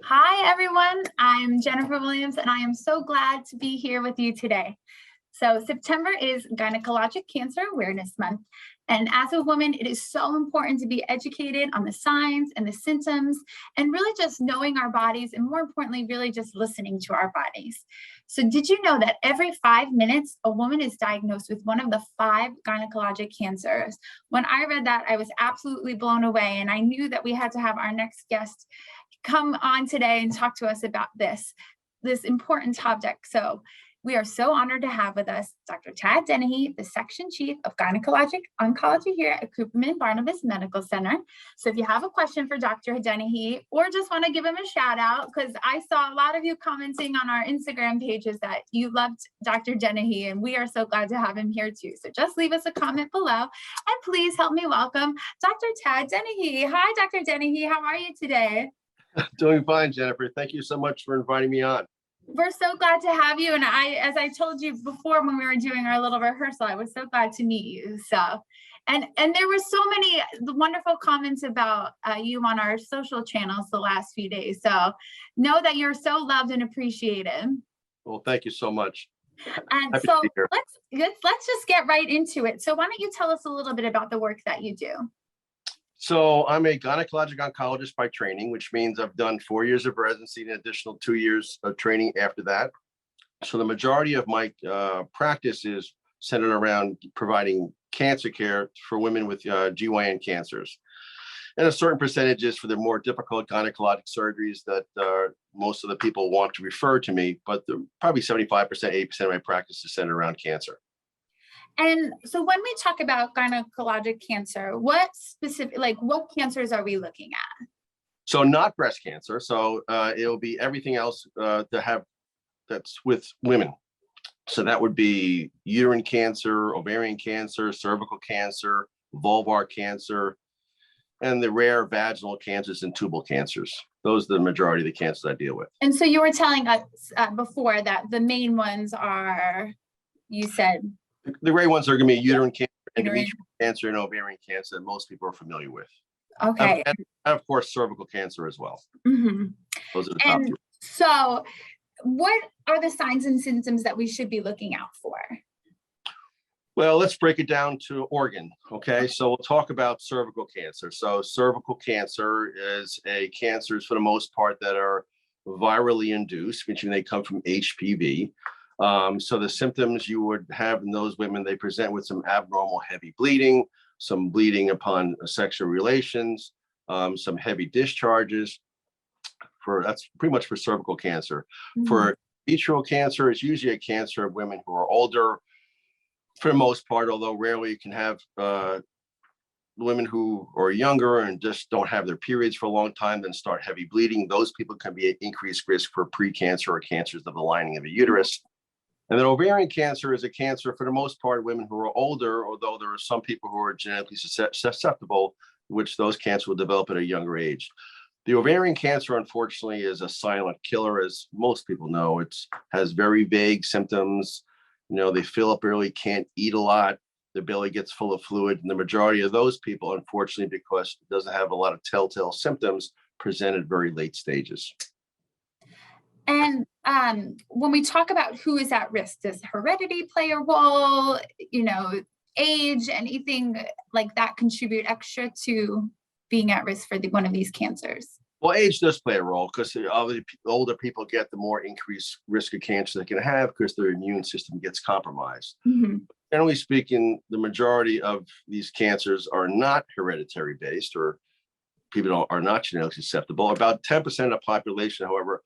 Hi, everyone. I'm Jennifer Williams, and I am so glad to be here with you today. So September is Gynecologic Cancer Awareness Month. And as a woman, it is so important to be educated on the signs and the symptoms and really just knowing our bodies and, more importantly, really just listening to our bodies. So did you know that every 5 minutes, a woman is diagnosed with one of the 5 gynecologic cancers? When I read that, I was absolutely blown away, and I knew that we had to have our next guest come on today and talk to us about this important topic. So we are so honored to have with us Dr. Tad Denehy, the Section Chief of Gynecologic Oncology here at CBMC Medical Center. So if you have a question for Dr. Denehy or just want to give him a shout out, because I saw a lot of you commenting on our Instagram pages that you loved Dr. Denehy, and we are so glad to have him here too. So just leave us a comment below, and please help me welcome Dr. Tad Denehy. Hi, Dr. Denehy. How are you today? Doing fine, Jennifer. Thank you so much for inviting me on. We're so glad to have you. And as I told you before when we were doing our little rehearsal, I was so glad to meet you. So, and there were so many wonderful comments about you on our social channels the last few days. So know that you're so loved and appreciated. Well, thank you so much. And so let's just get right into it. So why don't you tell us a little bit about the work that you do? So I'm a gynecologic oncologist by training, which means I've done 4 years of residency and an additional 2 years of training after that. So the majority of my practice is centered around providing cancer care for women with GYN cancers. And a certain percentages for the more difficult gynecologic surgeries that most of the people want to refer to me, but probably 75%, 80% of my practice is centered around cancer. And so when we talk about gynecologic cancer, what cancers are we looking at? So not breast cancer. So it'll be everything else that's with women. So that would be uterine cancer, ovarian cancer, cervical cancer, vulvar cancer, and the rare vaginal cancers and tubal cancers. Those are the majority of the cancers I deal with. And so you were telling us before that the main ones are, you said? The great ones are going to be uterine cancer, endometrial cancer, and ovarian cancer that most people are familiar with. Okay. And of course, cervical cancer as well. Mm-hmm. Those are the top 3. So what are the signs and symptoms that we should be looking out for? Well, let's break it down to organ. Okay, so we'll talk about cervical cancer. So cervical cancer is a cancers for the most part that are virally induced, which means they come from HPV. So the symptoms you would have in those women, they present with some abnormal heavy bleeding, some bleeding upon sexual relations, some heavy discharges. That's pretty much for cervical cancer. Mm-hmm. For endometrial cancer, it's usually a cancer of women who are older, for the most part, although rarely you can have women who are younger and just don't have their periods for a long time, then start heavy bleeding. Those people can be at increased risk for precancer or cancers of the lining of the uterus. And then ovarian cancer is a cancer for the most part women who are older, although there are some people who are genetically susceptible, which those cancers will develop at a younger age. The ovarian cancer, unfortunately, is a silent killer, as most people know. It has very vague symptoms. You know, they fill up early, can't eat a lot. Their belly gets full of fluid. And the majority of those people, unfortunately, because it doesn't have a lot of telltale symptoms, present at very late stages. And when we talk about who is at risk, does heredity play a role? You know, age, anything like that contribute extra to being at risk for one of these cancers? Well, age does play a role because the older people get, the more increased risk of cancer they can have because their immune system gets compromised. Mm-hmm. Generally speaking, the majority of these cancers are not hereditary based, or people are not genetically susceptible. About 10% of the population, however,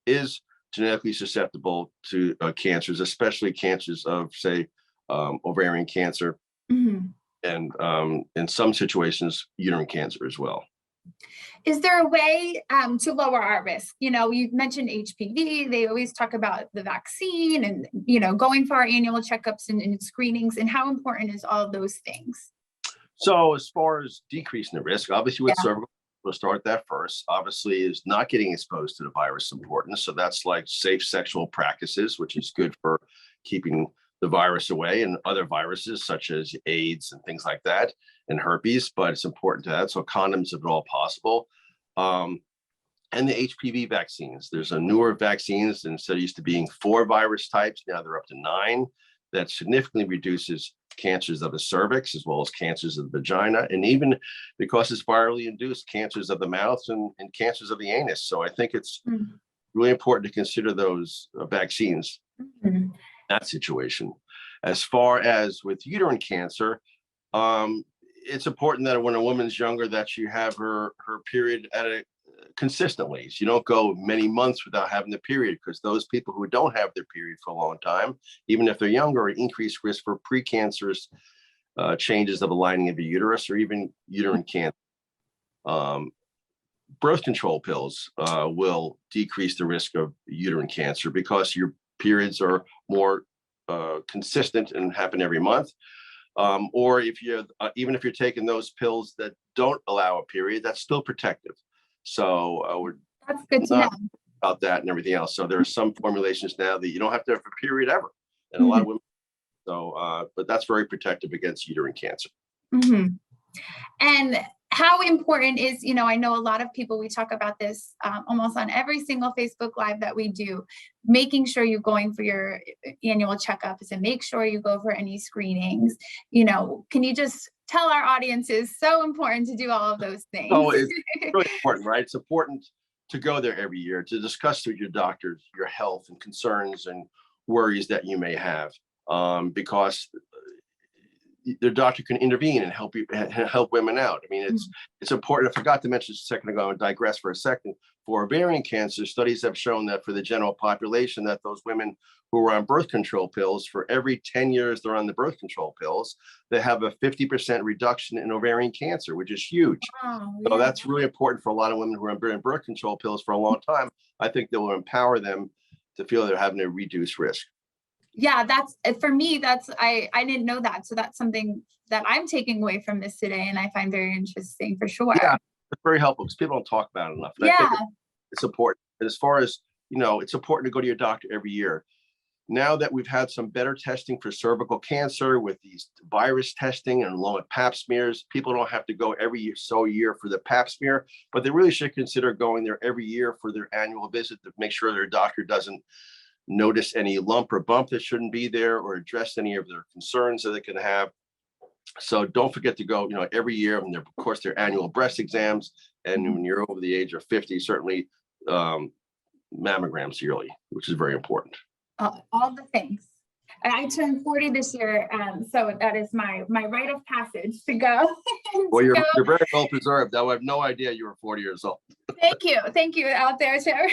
is genetically susceptible to cancers, especially cancers of, say, ovarian cancer, mm-hmm. and in some situations, uterine cancer as well. Is there a way to lower our risk? You know, you mentioned HPV. They always talk about the vaccine and, you know, going for our annual checkups and screenings, and how important is all of those things? So as far as decreasing the risk, obviously with cervical, we'll start that first. Obviously, is not getting exposed to the virus important. So that's like safe sexual practices, which is good for keeping the virus away, and other viruses such as AIDS and things like that, and herpes, but it's important to that. So condoms, if at all possible. and the HPV vaccines. There's a newer vaccines, instead of used to being 4 virus types, now they're up to 9. That significantly reduces cancers of the cervix as well as cancers of the vagina, and even because it's virally induced, cancers of the mouth and cancers of the anus. So I think it's really important to consider those vaccines in that situation. As far as with uterine cancer, it's important that when a woman's younger that you have her period at a consistently. So you don't go many months without having the period, because those people who don't have their period for a long time, even if they're younger, are at increased risk for precancerous changes of the lining of the uterus or even uterine cancer. Birth control pills will decrease the risk of uterine cancer because your periods are more consistent and happen every month. Or if you're even if you're taking those pills that don't allow a period, that's still protective. So that's good to know about that and everything else. So there are some formulations now that you don't have to have a period ever, and a lot of women. So, but that's very protective against uterine cancer. And how important is, I know a lot of people, we talk about this almost on every single Facebook Live that we do, making sure you're going for your annual checkups and make sure you go for any screenings. Can you just tell our audience it's so important to do all of those things? Oh, it's really important, right? It's important to go there every year to discuss with your doctors your health and concerns and worries that you may have, because the doctor can intervene and help women out. I mean, it's important. I forgot to mention a second ago, and digress for a second. For ovarian cancer, studies have shown that for the general population, that those women who are on birth control pills, for every 10 years they're on the birth control pills, they have a 50% reduction in ovarian cancer, which is huge. So that's really important for a lot of women who are on birth control pills for a long time. I think that will empower them to feel they're having a reduced risk. Yeah, that's for me, I didn't know that. So that's something that I'm taking away from this today, and I find very interesting for sure. Yeah, it's very helpful because people don't talk about it enough. And I think it's important. And as far as, it's important to go to your doctor every year. Now that we've had some better testing for cervical cancer with these virus testing and along with pap smears, people don't have to go every year for the pap smear, but they really should consider going there every year for their annual visit to make sure their doctor doesn't notice any lump or bump that shouldn't be there, or address any of their concerns that they can have. So don't forget to go, every year, and of course their annual breast exams. And when you're over the age of 50, certainly mammograms yearly, which is very important. All the things. I turned 40 this year, so that is my rite of passage to go. Well, you're very well preserved. I have no idea you were 40 years old. Thank you out there, Chair.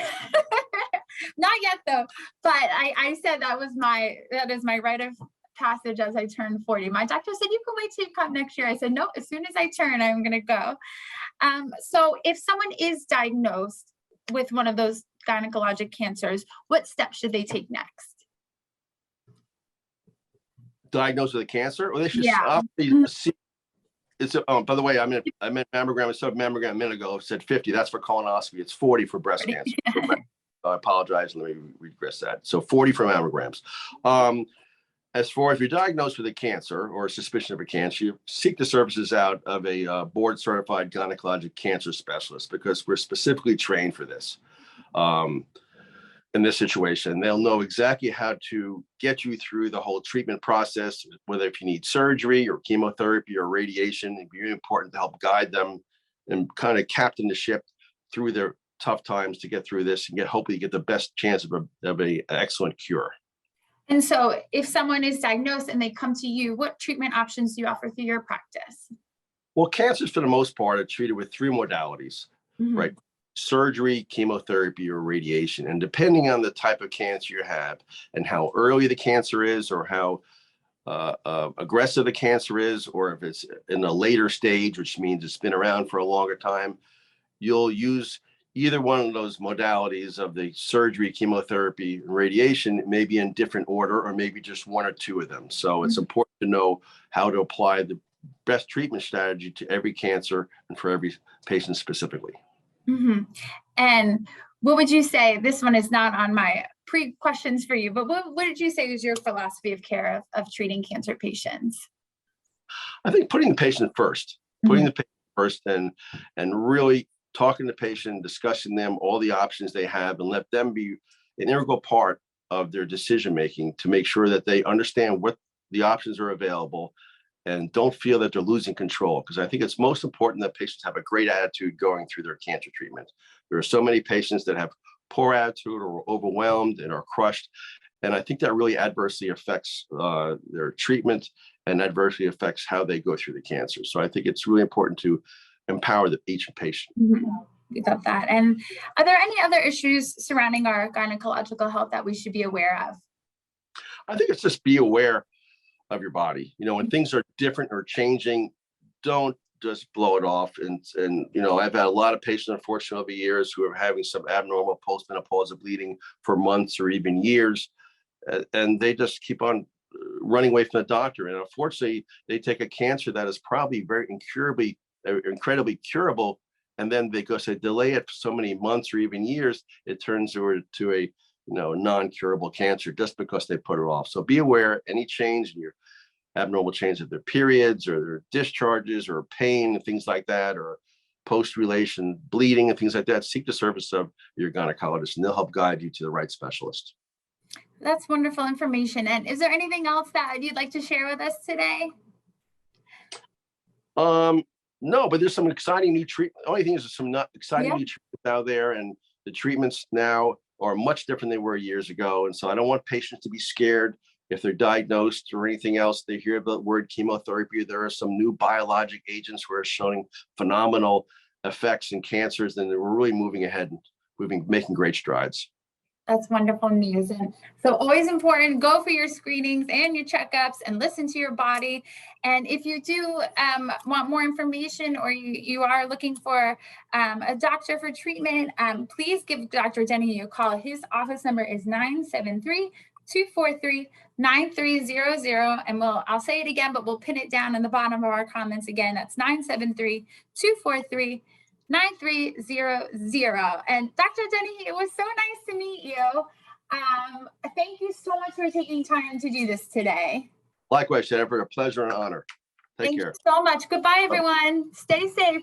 Not yet though, but I said that is my rite of passage as I turned 40. My doctor said you can wait till you come next year. I said no, as soon as I turn, I'm gonna go. So if someone is diagnosed with one of those gynecologic cancers, what steps should they take next? Diagnosed with a cancer, or they should see. It's by the way, I meant mammogram. I said mammogram a minute ago. I said 50. That's for colonoscopy. It's 40 for breast cancer. I apologize, and let me regress that. So 40 for mammograms. As far as you're diagnosed with a cancer or a suspicion of a cancer, you seek the services out of a board-certified gynecologic cancer specialist, because we're specifically trained for this. In this situation, they'll know exactly how to get you through the whole treatment process, whether if you need surgery or chemotherapy or radiation. It'd be really important to help guide them and kind of captain the ship through their tough times to get through this and hopefully get the best chance of a excellent cure. And so if someone is diagnosed and they come to you, what treatment options do you offer through your practice? Well, cancers for the most part are treated with 3 modalities, right? Surgery, chemotherapy, or radiation. And depending on the type of cancer you have and how early the cancer is, or how aggressive the cancer is, or if it's in a later stage, which means it's been around for a longer time, you'll use either one of those modalities of the surgery, chemotherapy, and radiation, maybe in different order, or maybe just 1 or 2 of them. So it's important to know how to apply the best treatment strategy to every cancer and for every patient specifically. And what would you say, this one is not on my pre-questions for you, but what did you say is your philosophy of care of treating cancer patients? I think putting the patient first, and really talking to the patient, discussing them, all the options they have, and let them be an integral part of their decision-making to make sure that they understand what the options are available and don't feel that they're losing control. Because I think it's most important that patients have a great attitude going through their cancer treatment. There are so many patients that have poor attitude or overwhelmed and are crushed. And I think that really adversely affects their treatment and adversely affects how they go through the cancer. So I think it's really important to empower each patient. We got that. And are there any other issues surrounding our gynecological health that we should be aware of? I think it's just be aware of your body. When things are different or changing, don't just blow it off. And I've had a lot of patients, unfortunately, over years who are having some abnormal postmenopausal bleeding for months or even years. And they just keep on running away from the doctor. And unfortunately, they take a cancer that is probably very incredibly curable. And then because they delay it for so many months or even years, it turns to a non-curable cancer just because they put it off. So be aware, any change in your abnormal change of their periods or their discharges or pain and things like that, or post-relation bleeding and things like that, seek the service of your gynecologist and they'll help guide you to the right specialist. That's wonderful information. And is there anything else that you'd like to share with us today? No, but there's some exciting new treatment. The only thing is there's some exciting new treatments out there, and the treatments now are much different than they were years ago. And so I don't want patients to be scared if they're diagnosed or anything else. They hear about the word chemotherapy. There are some new biologic agents who are showing phenomenal effects in cancers, and we're really moving ahead and making great strides. That's wonderful news. And so always important, go for your screenings and your checkups and listen to your body. And if you do want more information, or you are looking for a doctor for treatment, please give Dr. Denehy a call. His office number is 973-243-9300. And I'll say it again, but we'll pin it down in the bottom of our comments again. That's 973-243-9300. And Dr. Denehy, it was so nice to meet you. Thank you so much for taking time to do this today. Likewise, Jennifer, a pleasure and honor. Take care. Thank you so much. Goodbye, everyone. Stay safe.